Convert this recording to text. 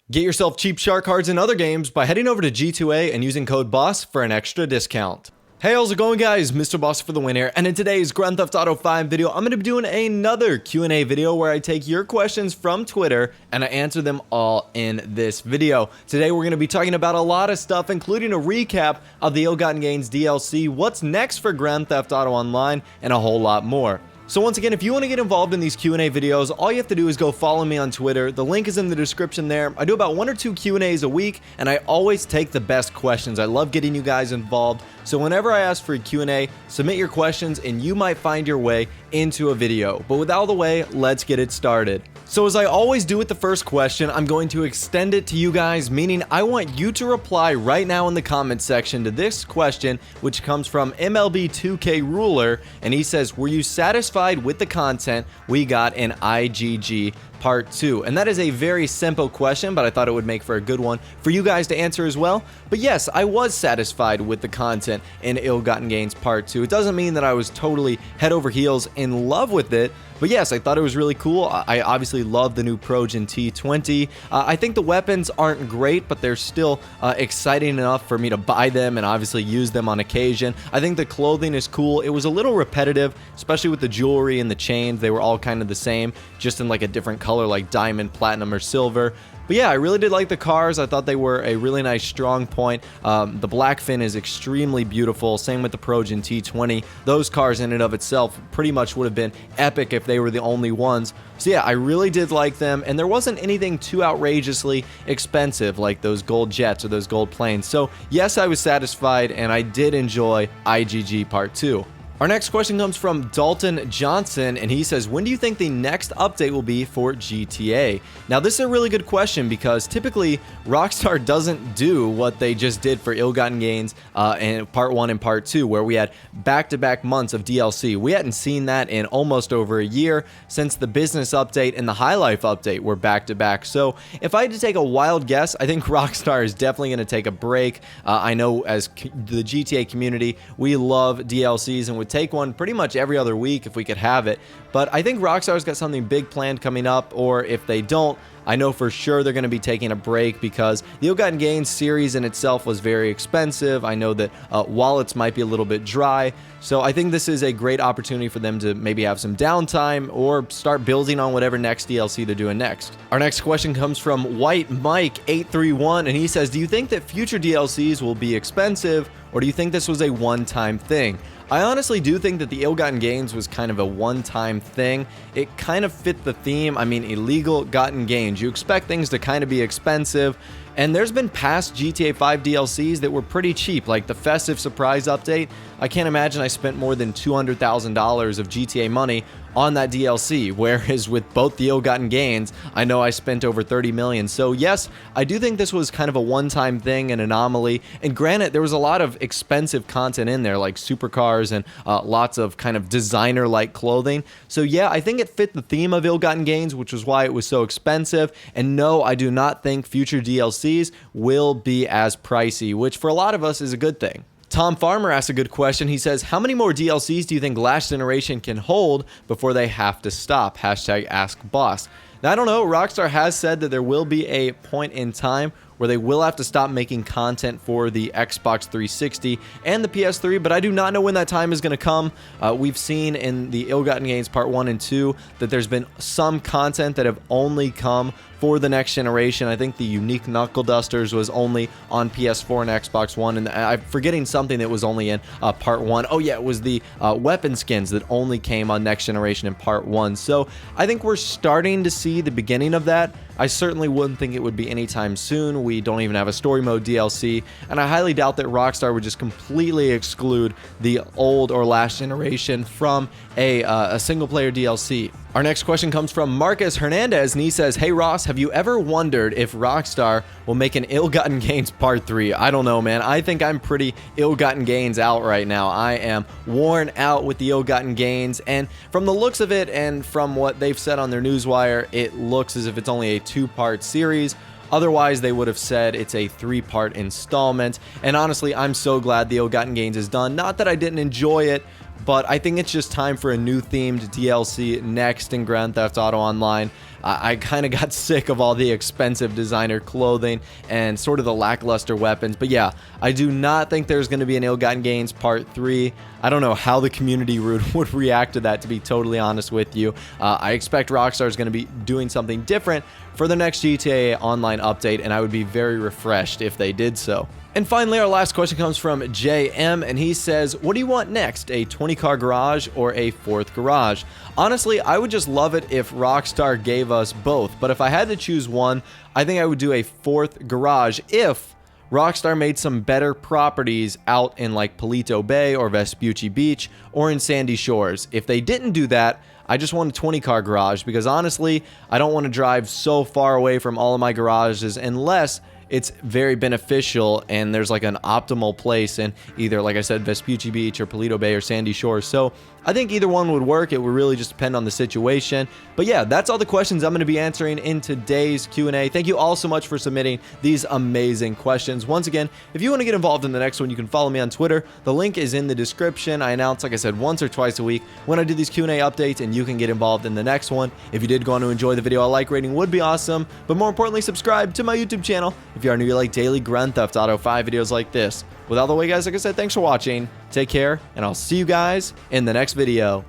Get yourself cheap shark cards in other games by heading over to G2A and using code BOSS for an extra discount. Hey, how's it going, guys? Mr. Boss for the win here, and in today's Grand Theft Auto 5 video, I'm going to be doing another Q&A video where I take your questions from Twitter and I answer them all in this video. Today, we're going to be talking about a lot of stuff, including a recap of the Ill-Gotten Gains DLC, what's next for Grand Theft Auto Online, and a whole lot more. So once again, if you want to get involved in these Q&A videos, all you have to do is go follow me on Twitter. The link is in the description there. I do about 1 or 2 Q&As a week, and I always take the best questions. I love getting you guys involved. So whenever I ask for a Q&A, submit your questions, and you might find your way into a video. But with all the way, let's get it started. So as I always do with the first question, I'm going to extend it to you guys, meaning I want you to reply right now in the comment section to this question, which comes from MLB2K Ruler, and he says, were you satisfied with the content we got in IGG Part 2? And that is a very simple question, but I thought it would make for a good one for you guys to answer as well. But yes, I was satisfied with the content in Ill-Gotten Gains Part 2. It doesn't mean that I was totally head over heels in love with it, but yes, I thought it was really cool. I obviously love the new Progen T20. I think the weapons aren't great, but they're still exciting enough for me to buy them and obviously use them on occasion. I think the clothing is cool. It was a little repetitive, especially with the jewelry and the chains. They were all kind of the same, just in like a different color like diamond, platinum, or silver. But yeah, I really did like the cars. I thought they were a really nice strong point. The Blackfin is extremely beautiful. Same with the Progen T20. Those cars in and of itself pretty much would have been epic if they were the only ones. So yeah, I really did like them, and there wasn't anything too outrageously expensive like those gold jets or those gold planes. So yes, I was satisfied, and I did enjoy IGG Part 2. Our next question comes from Dalton Johnson, and he says, when do you think the next update will be for GTA? Now, this is a really good question because typically Rockstar doesn't do what they just did for Ill-Gotten Gains in Part 1 and Part 2, where we had back-to-back months of DLC. We hadn't seen that in almost over a year since the business update and the High Life update were back-to-back. So if I had to take a wild guess, I think Rockstar is definitely going to take a break. I know as the GTA community, we love DLCs and would take one pretty much every other week if we could have it, but I think Rockstar's got something big planned coming up, or if they don't, I know for sure they're going to be taking a break because the Ill-Gotten Gains series in itself was very expensive. I know that wallets might be a little bit dry, so I think this is a great opportunity for them to maybe have some downtime or start building on whatever next DLC they're doing next. Our next question comes from White Mike 831, and he says, do you think that future DLCs will be expensive, or do you think this was a one-time thing? I honestly do think that the Ill-Gotten Gains was kind of a one-time thing. It kind of fit the theme. I mean, illegal gotten gains. You expect things to kind of be expensive, and there's been past GTA 5 DLCs that were pretty cheap, like the Festive Surprise update. I can't imagine I spent more than $200,000 of GTA money on that DLC, whereas with both the Ill-Gotten Gains, I know I spent over $30 million. So yes, I do think this was kind of a one-time thing, an anomaly, and granted, there was a lot of expensive content in there, like supercars and lots of kind of designer-like clothing. So yeah, I think it fit the theme of Ill-Gotten Gains, which was why it was so expensive, and no, I do not think future DLCs will be as pricey, which for a lot of us is a good thing. Tom Farmer asks a good question. He says, how many more DLCs do you think Last Generation can hold before they have to stop? Hashtag AskBoss. Now, I don't know. Rockstar has said that there will be a point in time where they will have to stop making content for the Xbox 360 and the PS3, but I do not know when that time is going to come. We've seen in the Ill-Gotten Gains Part 1 and 2 that there's been some content that have only come for the next generation. I think the unique Knuckle Dusters was only on PS4 and Xbox One, and I'm forgetting something that was only in Part 1. Oh yeah, it was the weapon skins that only came on next generation in Part 1. So I think we're starting to see the beginning of that. I certainly wouldn't think it would be anytime soon. We don't even have a story mode DLC, and I highly doubt that Rockstar would just completely exclude the old or Last Generation from a single player DLC. Our next question comes from Marcus Hernandez, and he says, hey Ross, have you ever wondered if Rockstar will make an Ill-Gotten Gains Part 3? I don't know, man. I think I'm pretty Ill-Gotten Gains out right now. I am worn out with the Ill-Gotten Gains, and from the looks of it and from what they've said on their newswire, it looks as if it's only a 2-part series. Otherwise, they would have said it's a 3-part installment. And honestly, I'm so glad the Ill-Gotten Gains is done. Not that I didn't enjoy it, but I think it's just time for a new themed DLC next in Grand Theft Auto Online. I kind of got sick of all the expensive designer clothing and sort of the lackluster weapons. But yeah, I do not think there's going to be an Ill-Gotten Gains Part 3. I don't know how the community would react to that, to be totally honest with you. I expect Rockstar is going to be doing something different for the next GTA Online update, and I would be very refreshed if they did so. And finally, our last question comes from JM, and he says, what do you want next, a 20-car garage or a 4th garage? Honestly, I would just love it if Rockstar gave us both, but if I had to choose one, I think I would do a 4th garage if Rockstar made some better properties out in like Paleto Bay or Vespucci Beach or in Sandy Shores. If they didn't do that, I just want a 20-car garage, because honestly, I don't want to drive so far away from all of my garages unless it's very beneficial and there's like an optimal place in either, like I said, Vespucci Beach or Paleto Bay or Sandy Shores. So I think either one would work. It would really just depend on the situation. But yeah, that's all the questions I'm going to be answering in today's Q&A. Thank you all so much for submitting these amazing questions. Once again, if you want to get involved in the next one, you can follow me on Twitter. The link is in the description. I announce, like I said, once or twice a week when I do these Q&A updates, and you can get involved in the next one. If you did go on to enjoy the video, a like rating would be awesome. But more importantly, subscribe to my YouTube channel if you are new. You like daily Grand Theft Auto 5 videos like this. With all the way, guys, like I said, thanks for watching. Take care, and I'll see you guys in the next video.